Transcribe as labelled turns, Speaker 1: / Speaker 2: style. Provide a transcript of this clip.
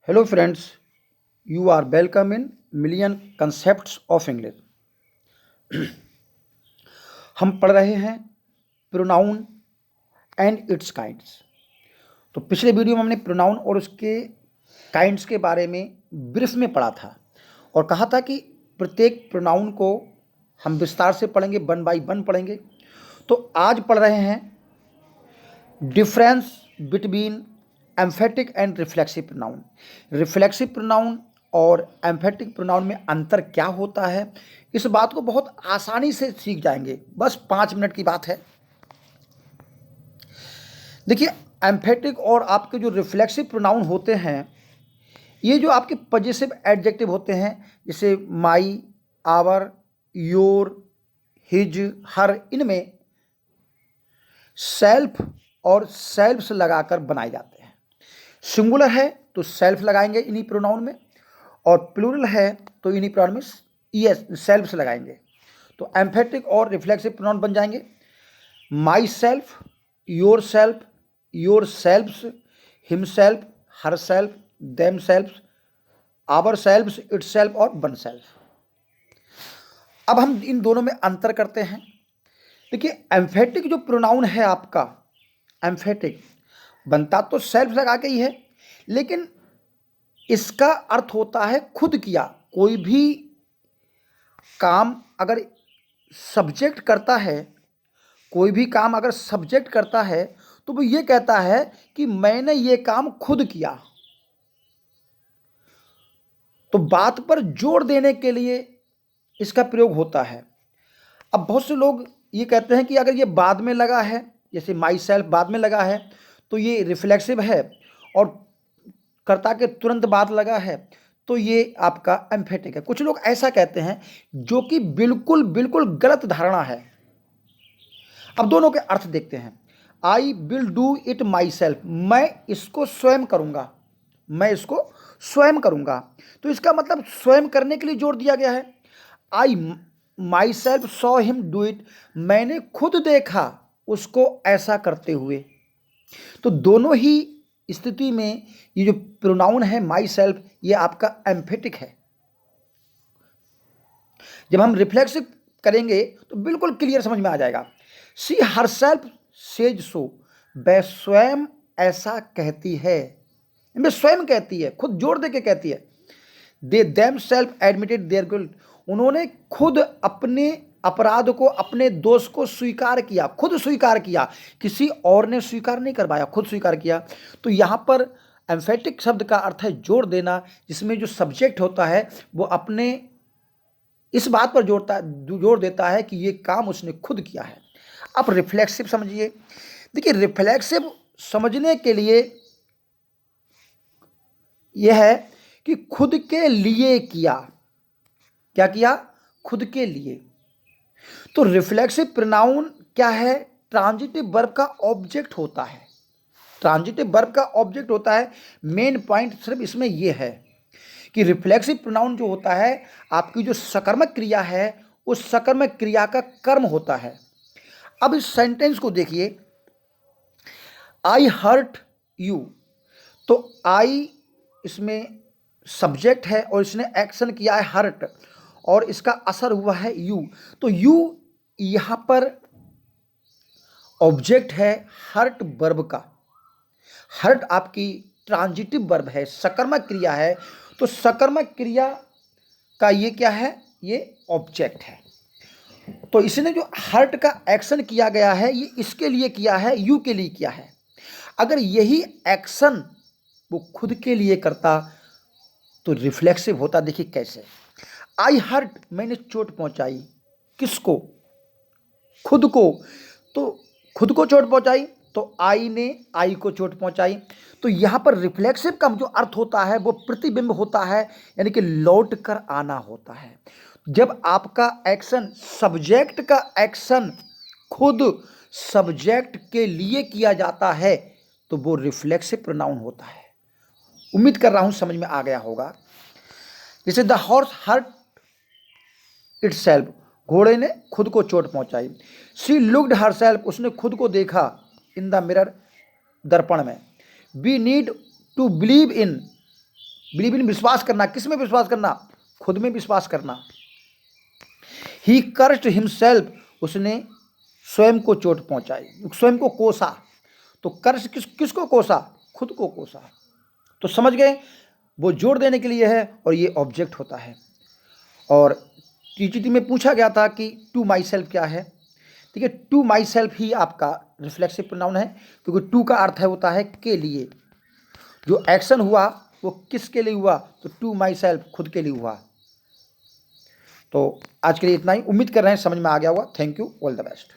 Speaker 1: Hello friends, you are welcome in Million Concepts of English. हम पढ़ रहे हैं प्रोनाउन एंड इट्स काइंड्स। तो पिछले वीडियो में हमने प्रोनाउन और उसके काइंड्स के बारे में ब्रीफ में पढ़ा था और कहा था कि प्रत्येक प्रोनाउन को हम विस्तार से पढ़ेंगे, वन बाय वन पढ़ेंगे। तो आज पढ़ रहे हैं difference between emphatic and reflexive pronoun. Reflexive pronoun और एम्फेटिक प्रोनाउन में अंतर क्या होता है, इस बात को बहुत आसानी से सीख जाएंगे, बस 5 मिनट की बात है। देखिए, एम्फेटिक और आपके जो रिफ्लेक्सिव प्रोनाउन होते हैं, ये जो आपके पजेसिव एडजेक्टिव होते हैं, जैसे माई, आवर, योर, हिज, हर, इनमें सेल्फ और सेल्फ्स लगाकर बनाए जाते हैं। सिंगुलर है तो सेल्फ लगाएंगे इन्हीं प्रोनाउन में, और प्लूरल है तो इन्हीं प्रोनाउन में ईएस सेल्फ्स लगाएंगे। तो एम्फेटिक और रिफ्लेक्सिव प्रोनाउन बन जाएंगे myself, yourself, yourselves, himself, herself, themselves, ourselves, itself और वन सेल्फ। अब हम इन दोनों में अंतर करते हैं। देखिए, एम्फेटिक जो प्रोनाउन है आपका, एम्फेटिक बनता तो सेल्फ लगा के ही है, लेकिन इसका अर्थ होता है खुद किया। कोई भी काम अगर सब्जेक्ट करता है, कोई भी काम अगर सब्जेक्ट करता है तो वो ये कहता है कि मैंने ये काम खुद किया। तो बात पर जोर देने के लिए इसका प्रयोग होता है। अब बहुत से लोग ये कहते हैं कि अगर ये बाद में लगा है, जैसे माई सेल्फ बाद में लगा है, तो ये रिफ्लेक्सिव है, और कर्ता के तुरंत बाद लगा है तो ये आपका एम्फेटिक है। कुछ लोग ऐसा कहते हैं, जो कि बिल्कुल बिल्कुल गलत धारणा है। अब दोनों के अर्थ देखते हैं। I will do it my self, मैं इसको स्वयं करूंगा, मैं इसको स्वयं करूंगा। तो इसका मतलब स्वयं करने के लिए जोर दिया गया है। I myself saw him do it, मैंने खुद देखा उसको ऐसा करते हुए। तो दोनों ही स्थिति में ये जो प्रोनाउन है माई सेल्फ, ये आपका एम्फेटिक है। जब हम रिफ्लेक्सिव करेंगे तो बिल्कुल क्लियर समझ में आ जाएगा। सी हर सेल्फ सेज सो, वह स्वयं ऐसा कहती है, वह स्वयं कहती है, खुद जोर दे के कहती है। They themselves admitted their guilt, उन्होंने खुद अपने अपराध को, अपने दोष को स्वीकार किया, खुद स्वीकार किया, किसी और ने स्वीकार नहीं करवाया, खुद स्वीकार किया। तो यहाँ पर एम्फेटिक शब्द का अर्थ है जोर देना, जिसमें जो सब्जेक्ट होता है वो अपने इस बात पर जोर देता है कि ये काम उसने खुद किया है। अब रिफ्लेक्सिव समझिए। देखिए, रिफ्लेक्सिव समझने के लिए यह है कि खुद के लिए किया। क्या किया? खुद के लिए। तो रिफ्लेक्सिव प्रोनाउन क्या है? ट्रांजिटिव वर्ब का ऑब्जेक्ट होता है। ट्रांजिटिव वर्ब का ऑब्जेक्ट होता है। मेन पॉइंट सिर्फ इसमें यह है कि रिफ्लेक्सिव प्रोनाउन जो होता है, आपकी जो सकर्मक क्रिया है, उस सकर्मक क्रिया का कर्म होता है। अब इस सेंटेंस को देखिए, आई हर्ट यू। तो आई इसमें सब्जेक्ट है और इसने एक्शन किया है हर्ट, और इसका असर हुआ है यू। तो यू यहां पर ऑब्जेक्ट है हर्ट वर्ब का। हर्ट आपकी ट्रांजिटिव वर्ब है, सकर्मक क्रिया है। तो सकर्मक क्रिया का ये क्या है? ये ऑब्जेक्ट है। तो इसने जो हर्ट का एक्शन किया गया है, ये इसके लिए किया है, यू के लिए किया है। अगर यही एक्शन वो खुद के लिए करता तो रिफ्लेक्सिव होता। देखिए कैसे, आई हर्ट, मैंने चोट पहुंचाई। किसको? खुद को। तो खुद को चोट पहुंचाई तो आई ने आई को चोट पहुंचाई। तो यहां पर रिफ्लेक्सिव का जो अर्थ होता है वो प्रतिबिंब होता है, यानी कि लौट कर आना होता है। जब आपका एक्शन, सब्जेक्ट का एक्शन खुद सब्जेक्ट के लिए किया जाता है तो वो रिफ्लेक्सिव प्रोनाउन होता है। उम्मीद कर रहा हूं समझ में आ गया होगा। जैसे द हॉर्स हर्ट इटसेल्फ, घोड़े ने खुद को चोट पहुंचाई। शी लुक्ड हरसेल्फ, उसने खुद को देखा इन द मिरर, दर्पण में। We need to believe in, believe in विश्वास करना, किस में विश्वास करना? खुद में विश्वास करना। ही कर्स्ड हिमसेल्फ, उसने स्वयं को चोट पहुंचाई, स्वयं को कोसा। तो कर्स किसको कोसा? खुद को कोसा। तो समझ गए, वो जोड़ देने के लिए है और ये ऑब्जेक्ट होता है। और टीजीटी में पूछा गया था कि टू माई सेल्फ क्या है। ठीक है, टू माई सेल्फ ही आपका रिफ्लेक्सिव प्रोनाउन है, क्योंकि टू का अर्थ है होता है के लिए। जो एक्शन हुआ वो किसके लिए हुआ? तो टू माई सेल्फ, खुद के लिए हुआ। तो आज के लिए इतना ही। उम्मीद कर रहे हैं समझ में आ गया होगा। Thank you, all the best.